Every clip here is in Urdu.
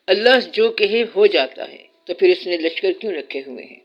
اللہ جو کہے ہو جاتا ہے، تو پھر اس نے لشکر کیوں رکھے ہوئے ہیں؟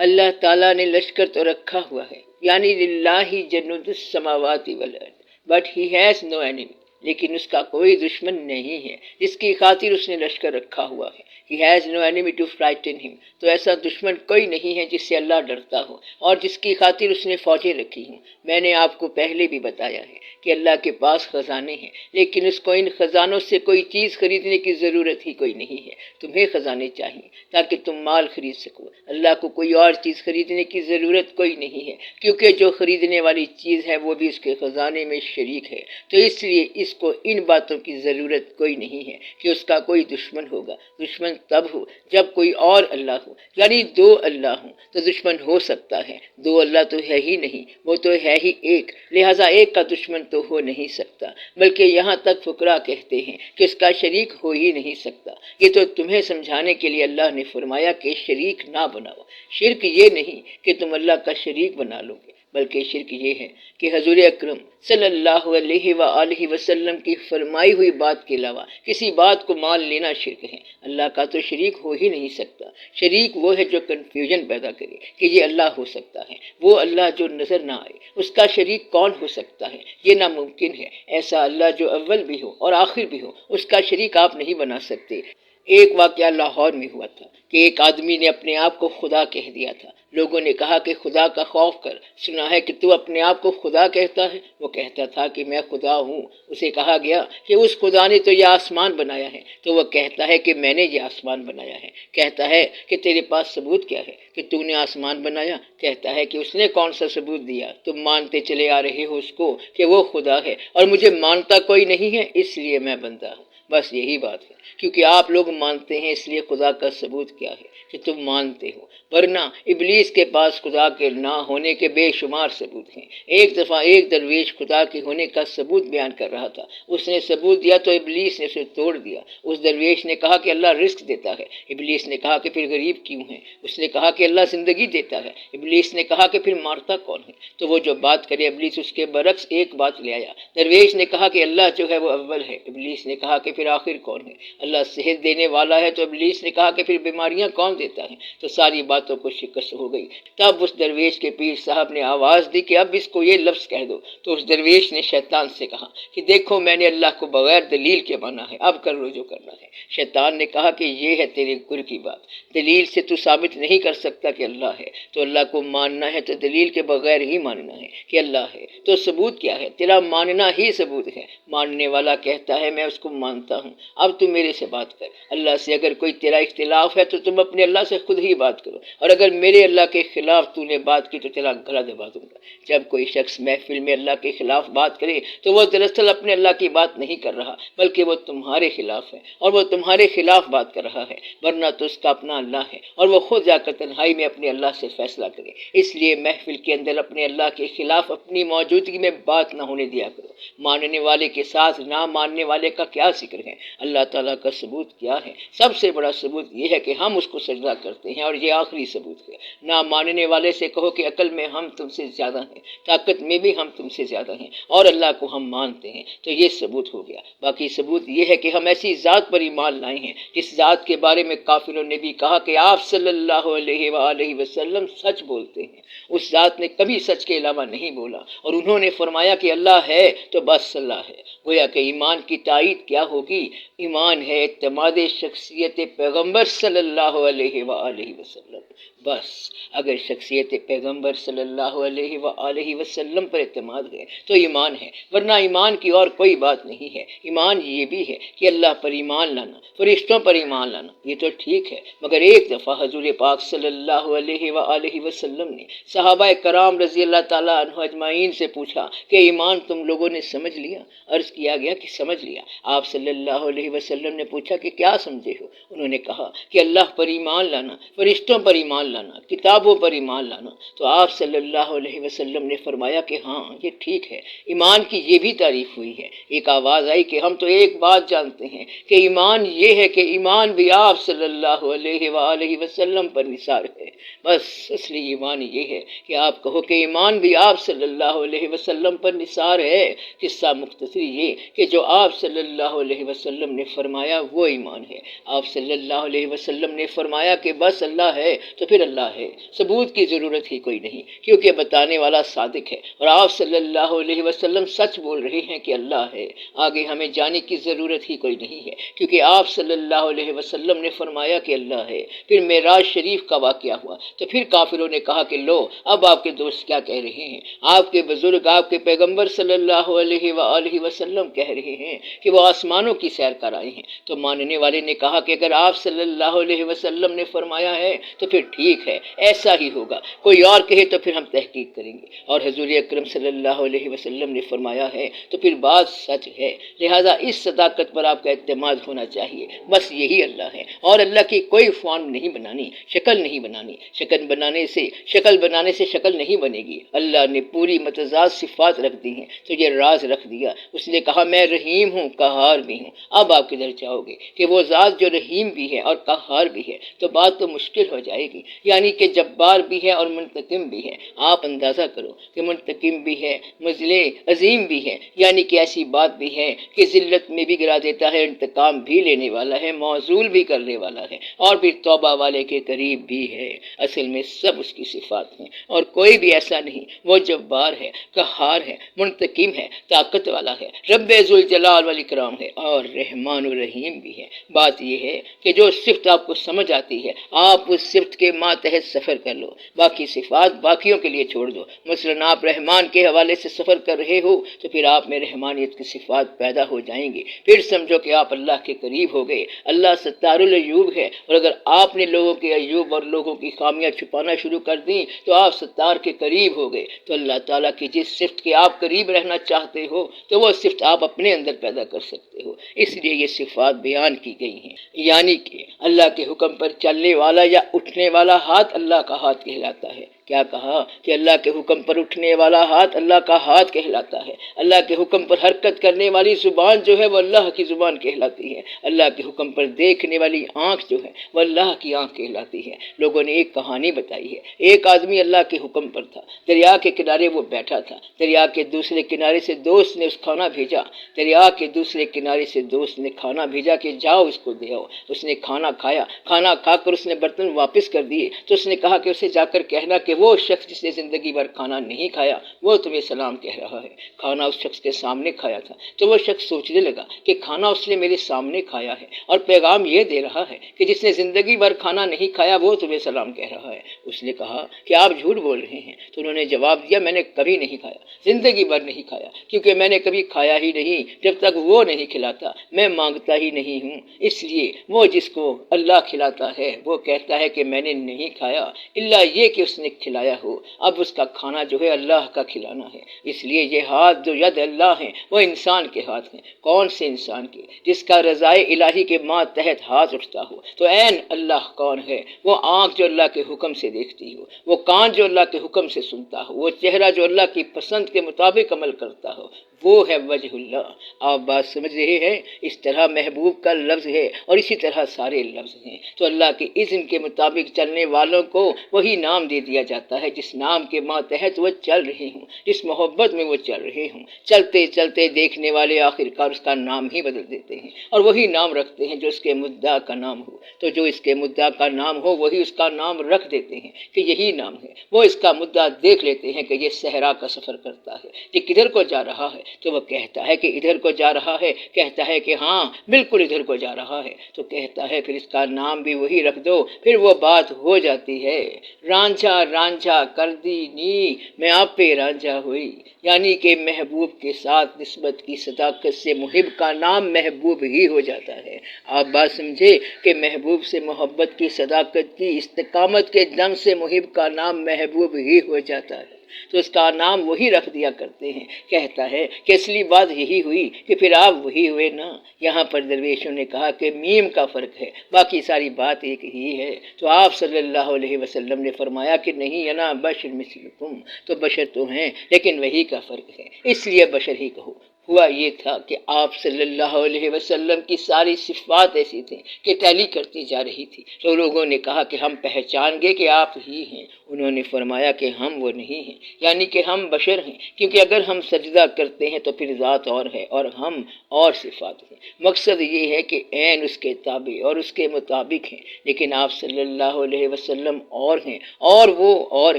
اللہ تعالیٰ نے لشکر تو رکھا ہوا ہے، یعنی للہ جنود السماوات والارض، but he has no enemy, لیکن اس کا کوئی دشمن نہیں ہے جس کی خاطر اس نے لشکر رکھا ہوا ہے. He has no enemy to frighten him. تو ایسا دشمن کوئی نہیں ہے جس سے اللہ ڈرتا ہو اور جس کی خاطر اس نے فوجیں رکھی ہوں. میں نے آپ کو پہلے بھی بتایا ہے کہ اللہ کے پاس خزانے ہیں، لیکن اس کو ان خزانوں سے کوئی چیز خریدنے کی ضرورت ہی کوئی نہیں ہے. تمہیں خزانے چاہیے تاکہ تم مال خرید سکو. اللہ کو کوئی اور چیز خریدنے کی ضرورت کوئی نہیں ہے، کیونکہ جو خریدنے والی چیز ہے وہ بھی اس کے خزانے میں شریک ہے. تو اس لیے اس کو ان باتوں کی ضرورت کوئی نہیں ہے کہ اس کا کوئی دشمن ہوگا. دشمن تب ہو جب کوئی اور اللہ ہو، یعنی دو اللہ ہوں تو دشمن ہو سکتا ہے. دو اللہ تو ہے ہی نہیں، وہ تو ہے ہی ایک، لہٰذا ایک کا دشمن تو ہو نہیں سکتا. بلکہ یہاں تک فقراء کہتے ہیں کہ اس کا شریک ہو ہی نہیں سکتا. یہ تو تمہیں سمجھانے کے لیے اللہ نے فرمایا کہ شریک نہ بناؤ. شرک یہ نہیں کہ تم اللہ کا شریک بنا لو گے، بلکہ شرک یہ ہے کہ حضور اکرم صلی اللہ علیہ وآلہ وسلم کی فرمائی ہوئی بات کے علاوہ کسی بات کو مان لینا شرک ہے. اللہ کا تو شریک ہو ہی نہیں سکتا. شریک وہ ہے جو کنفیوژن پیدا کرے کہ یہ اللہ ہو سکتا ہے، وہ اللہ جو نظر نہ آئے اس کا شریک کون ہو سکتا ہے؟ یہ ناممکن ہے. ایسا اللہ جو اول بھی ہو اور آخر بھی ہو، اس کا شریک آپ نہیں بنا سکتے. ایک واقعہ لاہور میں ہوا تھا کہ ایک آدمی نے اپنے آپ کو خدا کہہ دیا تھا. لوگوں نے کہا کہ خدا کا خوف کر، سنا ہے کہ تو اپنے آپ کو خدا کہتا ہے. وہ کہتا تھا کہ میں خدا ہوں. اسے کہا گیا کہ اس خدا نے تو یہ آسمان بنایا ہے. تو وہ کہتا ہے کہ میں نے یہ آسمان بنایا ہے. کہتا ہے کہ تیرے پاس ثبوت کیا ہے کہ تو نے آسمان بنایا؟ کہتا ہے کہ اس نے کون سا ثبوت دیا؟ تم مانتے چلے آ رہے ہو اس کو کہ وہ خدا ہے، اور مجھے مانتا کوئی نہیں ہے، اس لیے میں بندہ ہوں. بس یہی بات ہے، کیونکہ آپ لوگ مانتے ہیں اس لیے خدا کا ثبوت کیا ہے کہ تم مانتے ہو. ورنہ ابلیس کے پاس خدا کے نہ ہونے کے بے شمار ثبوت ہیں. ایک دفعہ ایک درویش خدا کے ہونے کا ثبوت بیان کر رہا تھا. اس نے ثبوت دیا تو ابلیس نے اسے توڑ دیا. اس درویش نے کہا کہ اللہ رزق دیتا ہے. ابلیس نے کہا کہ پھر غریب کیوں ہے؟ اس نے کہا کہ اللہ زندگی دیتا ہے. ابلیس نے کہا کہ پھر مارتا کون ہے؟ تو وہ جو بات کرے ابلیس اس کے برعکس ایک بات لے آیا. درویش نے کہا کہ اللہ جو ہے وہ اول ہے. ابلیس نے کہا کہ پھر آخر کون ہے؟ اللہ صحت دینے والا ہے. تو ابلیس نے کہا کہ پھر بیماریاں کون دیتا ہے؟ تو ساری باتوں کو شکست ہو گئی. تب اس درویش کے پیر صاحب نے آواز دی کہ اب اس کو یہ لفظ کہہ دو. تو اس درویش نے شیطان سے کہا کہ دیکھو میں نے اللہ کو بغیر دلیل کے مانا ہے، اب کر لو جو کرنا ہے. شیطان نے کہا کہ یہ ہے تیرے گر کی بات، دلیل سے تو ثابت نہیں کر سکتا کہ اللہ ہے. تو اللہ کو ماننا ہے تو دلیل کے بغیر ہی ماننا ہے کہ اللہ ہے. تو ثبوت کیا ہے؟ تیرا ماننا ہی ثبوت ہے. ماننے والا کہتا ہے میں اس کو مانتا ہوں. اب تم میرے سے بات کر. اللہ سے اگر کوئی تیرا اختلاف ہے تو تم اپنے اللہ سے خود ہی بات کرو، اور اگر میرے اللہ کے خلاف تو نے بات کی تو تیرا گلا دبا دوں گا. جب کوئی شخص محفل میں اللہ کے خلاف بات کرے تو وہ دراصل اپنے اللہ کی بات نہیں کر رہا، بلکہ وہ تمہارے خلاف ہے، اور وہ تمہارے خلاف بات کر رہا ہے. ورنہ تو اس کا اپنا اللہ ہے، اور وہ خود جا کر تنہائی میں اپنے اللہ سے فیصلہ کرے. اس لیے محفل کے اندر اپنے اللہ کے خلاف اپنی موجودگی میں بات نہ ہونے دیا کرو. ماننے والے کے ساتھ نہ ماننے والے کا کیا ذکر ہے؟ اللہ تعالیٰ کا ثبوت کیا ہے؟ سب سے بڑا ثبوت یہ ہے کہ ہم اس کو سجدہ کرتے ہیں، اور یہ آخری ثبوت ہے. نہ ماننے والے سے کہو کہ عقل میں ہم تم سے زیادہ ہیں، طاقت میں بھی ہم تم سے زیادہ ہیں، اور اللہ کو ہم مانتے ہیں. تو یہ ثبوت ہو گیا. باقی ثبوت یہ ہے کہ ہم ایسی ذات پر ایمان لائے ہیں جس ذات کے بارے میں کافروں نے بھی کہا کہ آپ صلی اللہ علیہ وآلہ وسلم سچ بولتے ہیں. اس ذات نے کبھی سچ کے علاوہ نہیں بولا، اور انہوں نے فرمایا کہ اللہ ہے تو بس اللہ ہے. گویا کہ ایمان کی تائید کیا ہوگی؟ ایمان ہے اعتماد شخصیت پیغمبر صلی اللہ علیہ وآلہ وسلم. بس اگر شخصیت پیغمبر صلی اللہ علیہ وآلہ وسلم پر اعتماد ہے تو ایمان ہے، ورنہ ایمان کی اور کوئی بات نہیں ہے. ایمان یہ بھی ہے کہ اللہ پر ایمان لانا، فرشتوں پر ایمان لانا، یہ تو ٹھیک ہے. مگر ایک دفعہ حضور پاک صلی اللہ علیہ وآلہ وسلم نے صحابہ کرام رضی اللہ تعالیٰ عنہ اجمعین سے پوچھا کہ ایمان تم لوگوں نے سمجھ لیا؟ عرض کیا گیا کہ سمجھ لیا. آپ صلی اللہ علیہ وسلم نے پوچھا کہ کیا سمجھے ہو؟ انہوں نے کہا کہ اللہ پر ایمان لانا، فرشتوں پر ایمان لانا، لانا، کتابوں پر ایمان لانا، تو آپ صلی اللہ علیہ وسلم نے فرمایا کہ ہاں یہ ٹھیک ہے، ایمان کی یہ بھی تعریف ہوئی ہے۔ ایک آواز آئی کہ ہم تو ایک بات جانتے ہیں کہ ایمان یہ ہے کہ ایمان بھی آپ صلی اللہ علیہ وآلہ وسلم پر نثار ہے۔ بس اصلی ایمان یہ ہے کہ آپ کہو کہ ایمان بھی آپ صلی اللہ علیہ وسلم پر نثار ہے۔ قصہ مختصر یہ کہ جو آپ صلی اللہ علیہ وسلم نے فرمایا وہ ایمان ہے۔ آپ صلی اللہ علیہ وسلم نے فرمایا کہ بس اللہ ہے تو پھر اللہ ہے، ثبوت کی ضرورت ہی کوئی نہیں، کیونکہ بتانے والا صادق ہے اور آپ صلی اللہ علیہ وسلم سچ بول رہے ہیں کہ اللہ ہے۔ آگے ہمیں جانے کی ضرورت ہی کوئی نہیں ہے، کیونکہ آپ صلی اللہ علیہ وسلم نے فرمایا کہ اللہ ہے۔ پھر معراج شریف کا واقعہ ہوا تو پھر کافروں نے کہا کہ لو اب آپ کے دوست کیا کہہ رہے ہیں، آپ کے بزرگ، آپ کے پیغمبر صلی اللہ علیہ وآلہ وسلم کہہ رہے ہیں کہ وہ آسمانوں کی سیر کر آئے ہیں۔ تو ماننے والے نے کہا کہ اگر آپ صلی اللہ علیہ وسلم نے فرمایا ہے تو پھر ٹھیک ہے، ایسا ہی ہوگا، کوئی اور کہے تو پھر ہم تحقیق کریں گے، اور حضور اکرم صلی اللہ علیہ وسلم نے فرمایا ہے تو پھر بات سچ ہے، لہذا اس صداقت پر آپ کا اعتماد ہونا چاہیے۔ بس یہی اللہ ہے، اور اللہ کی کوئی فارم نہیں بنانی، شکل نہیں بنانی، شکل بنانے سے شکل نہیں بنے گی۔ اللہ نے پوری متضاد صفات رکھ دی ہیں تو یہ راز رکھ دیا، اس نے کہا میں رحیم ہوں، قہار بھی ہوں۔ اب آپ کدھر جاؤ گے کہ وہ ذات جو رحیم بھی ہے اور قہار بھی ہے، تو بات تو مشکل ہو جائے گی، یعنی کہ جبار بھی ہے اور منتقم بھی ہے۔ آپ اندازہ کرو کہ منتقم بھی ہے، مظلم عظیم بھی ہے، یعنی کہ ایسی بات بھی ہے کہ ذلت میں بھی گرا دیتا ہے، انتقام بھی لینے والا ہے، معزول بھی کرنے والا ہے، اور پھر توبہ والے کے قریب بھی ہے۔ اصل میں سب اس کی صفات ہیں، اور کوئی بھی ایسا نہیں۔ وہ جبار ہے، قہار ہے، منتقم ہے، طاقت والا ہے، رب ذوالجلال والاکرام ہے، اور رحمان الرحیم بھی ہے۔ بات یہ ہے کہ جو صفت آپ کو سمجھ آتی ہے آپ اس صفت کے ماتحت سفر کر لو، باقی صفات باقیوں کے لیے چھوڑ دو۔ مثلاً آپ رحمان کے حوالے سے سفر کر رہے ہو تو پھر آپ میں رحمانیت کی صفات پیدا ہو جائیں گی، پھر سمجھو کہ آپ اللہ کے قریب ہو گئے۔ اللہ ستار العیوب ہے، اور اگر آپ نے لوگوں کے عیوب اور لوگوں کی خامیاں چھپانا شروع کر دیں تو آپ ستار کے قریب ہو گئے۔ تو اللہ تعالیٰ کی جس صفت کے آپ قریب رہنا چاہتے ہو تو وہ صفت آپ اپنے اندر پیدا کر سکتے ہو، اس لیے یہ صفات بیان کی گئی ہیں۔ یعنی کہ اللہ کے حکم پر چلنے والا یا اٹھنے والا ہاتھ اللہ کا ہاتھ کہلاتا ہے۔ کیا کہا کہ اللہ کے حکم پر اٹھنے والا ہاتھ اللہ کا ہاتھ کہلاتا ہے۔ اللہ کے حکم پر حرکت کرنے والی زبان جو ہے وہ اللہ کی زبان کہلاتی ہے۔ اللہ کے حکم پر دیکھنے والی آنکھ جو ہے وہ اللہ کی آنکھ کہلاتی ہے۔ لوگوں نے ایک کہانی بتائی ہے، ایک آدمی اللہ کے حکم پر تھا، دریا کے کنارے وہ بیٹھا تھا، دریا کے دوسرے کنارے سے دوست نے اس کھانا بھیجا، دریا کے دوسرے کنارے سے دوست نے کھانا بھیجا کہ جاؤ اس کو دے آؤ۔ اس نے کھانا کھایا، کھانا کھا کر اس نے برتن واپس کر دیے تو اس نے کہا کہ اسے جا کر کہنا کہ وہ شخص جس نے زندگی بھر کھانا نہیں کھایا وہ تمہیں سلام کہہ رہا ہے۔ کھانا اس شخص کے سامنے کھایا تھا تو وہ شخص سوچنے لگا کہ کھانا اس نے میرے سامنے کھایا ہے اور پیغام یہ دے رہا ہے کہ جس نے زندگی بھر کھانا نہیں کھایا وہ تمہیں سلام کہہ رہا ہے۔ اس نے کہا کہ آپ جھوٹ بول رہے ہیں، تو انہوں نے جواب دیا میں نے کبھی نہیں کھایا، زندگی بھر نہیں کھایا، کیونکہ میں نے کبھی کھایا ہی نہیں جب تک وہ نہیں کھلاتا، میں مانگتا ہی نہیں ہوں، اس لیے وہ جس کو اللہ کھلاتا ہے وہ کہتا ہے کہ میں نے نہیں کھایا الا یہ کہ اس نے کھلایا ہو۔ اب اس کا کھانا جو ہے اللہ کا کھلانا ہے، اس لیے یہ ہاتھ جو ید اللہ ہیں وہ انسان کے ہاتھ ہیں۔ کون سے انسان کے؟ جس کا رضائے الہی کے ماتحت ہاتھ اٹھتا ہو۔ تو عین اللہ کون ہے؟ وہ آنکھ جو اللہ کے حکم سے دیکھتی ہو، وہ کان جو اللہ کے حکم سے سنتا ہو، وہ چہرہ جو اللہ کی پسند کے مطابق عمل کرتا ہو، وہ ہے وجہ اللہ۔ آپ بات سمجھ رہے ہیں؟ اس طرح محبوب کا لفظ ہے اور اسی طرح سارے لفظ ہیں، تو اللہ کے اذن کے مطابق چلنے والوں کو وہی نام دے دیا جاتا ہے جس نام کے ماتحت وہ چل رہے ہوں، جس محبت میں وہ چل رہے ہوں۔ چلتے چلتے دیکھنے والے آخرکار اس کا نام ہی بدل دیتے ہیں اور وہی نام رکھتے ہیں جو اس کے مدعا کا نام ہو، تو جو اس کے مدعا کا نام ہو وہی اس کا نام رکھ دیتے ہیں کہ یہی نام ہے۔ وہ اس کا مدعا دیکھ لیتے ہیں کہ یہ صحرا کا سفر کرتا ہے، یہ کدھر کو جا رہا ہے، تو وہ کہتا ہے کہ ادھر کو جا رہا ہے، کہتا ہے کہ ہاں بالکل ادھر کو جا رہا ہے، تو کہتا ہے پھر اس کا نام بھی وہی رکھ دو، پھر وہ بات ہو جاتی ہے۔ رانجھا رانجھا کر دی نی میں آپ پہ رانجھا ہوئی، یعنی کہ محبوب کے ساتھ نسبت کی صداقت سے محب کا نام محبوب ہی ہو جاتا ہے۔ آپ بات سمجھے کہ محبوب سے محبت کی صداقت کی استقامت کے دم سے محب کا نام محبوب ہی ہو جاتا ہے۔ تو اس کا نام وہی رکھ دیا کرتے ہیں۔ کہتا ہے کہ اصلی بات یہی ہوئی کہ پھر آپ وہی ہوئے نا۔ یہاں پر درویشوں نے کہا کہ میم کا فرق ہے، باقی ساری بات ایک ہی ہے۔ تو آپ صلی اللہ علیہ وسلم نے فرمایا کہ نہیں انا بشر مثلکم، تو بشر تو ہیں لیکن وہی کا فرق ہے، اس لیے بشر ہی کہو۔ ہوا یہ تھا کہ آپ صلی اللہ علیہ وسلم کی ساری صفات ایسی تھیں کہ ٹیلی کرتی جا رہی تھی۔ تو لوگوں نے کہا کہ ہم پہچان گئے کہ آپ ہی ہیں۔ انہوں نے فرمایا کہ ہم وہ نہیں ہیں، یعنی کہ ہم بشر ہیں، کیونکہ اگر ہم سجدہ کرتے ہیں تو پھر ذات اور ہے اور ہم اور صفات ہیں۔ مقصد یہ ہے کہ عین اس کے تابع اور اس کے مطابق ہیں، لیکن آپ صلی اللہ علیہ وسلم اور ہیں اور وہ اور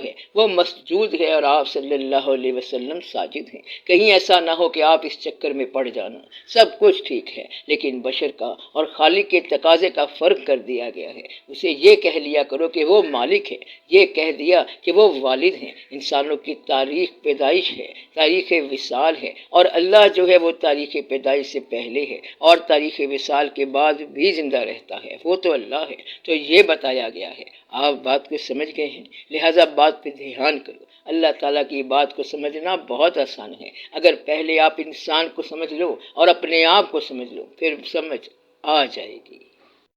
ہے، وہ مسجود ہے اور آپ صلی اللہ علیہ وسلم ساجد ہیں۔ کہیں ایسا نہ ہو کہ آپ اس چکر میں پڑ جانا۔ سب کچھ ٹھیک ہے لیکن بشر کا اور خالق کے تقاضے کا فرق کر دیا گیا ہے۔ اسے یہ کہہ لیا کرو کہ وہ مالک ہے، یہ کہہ دیا کہ وہ والد ہیں۔ انسانوں کی تاریخ پیدائش ہے، تاریخ وصال ہے، اور اللہ جو ہے وہ تاریخ پیدائش سے پہلے ہے اور تاریخ وصال کے بعد بھی زندہ رہتا ہے، وہ تو اللہ ہے۔ تو یہ بتایا گیا ہے۔ آپ بات کو سمجھ گئے ہیں، لہٰذا بات پہ دھیان کرو۔ اللہ تعالیٰ کی بات کو سمجھنا بہت آسان ہے۔ اگر پہلے آپ انسان کو سمجھ لو اور اپنے آپ کو سمجھ لو، پھر سمجھ آ جائے گی۔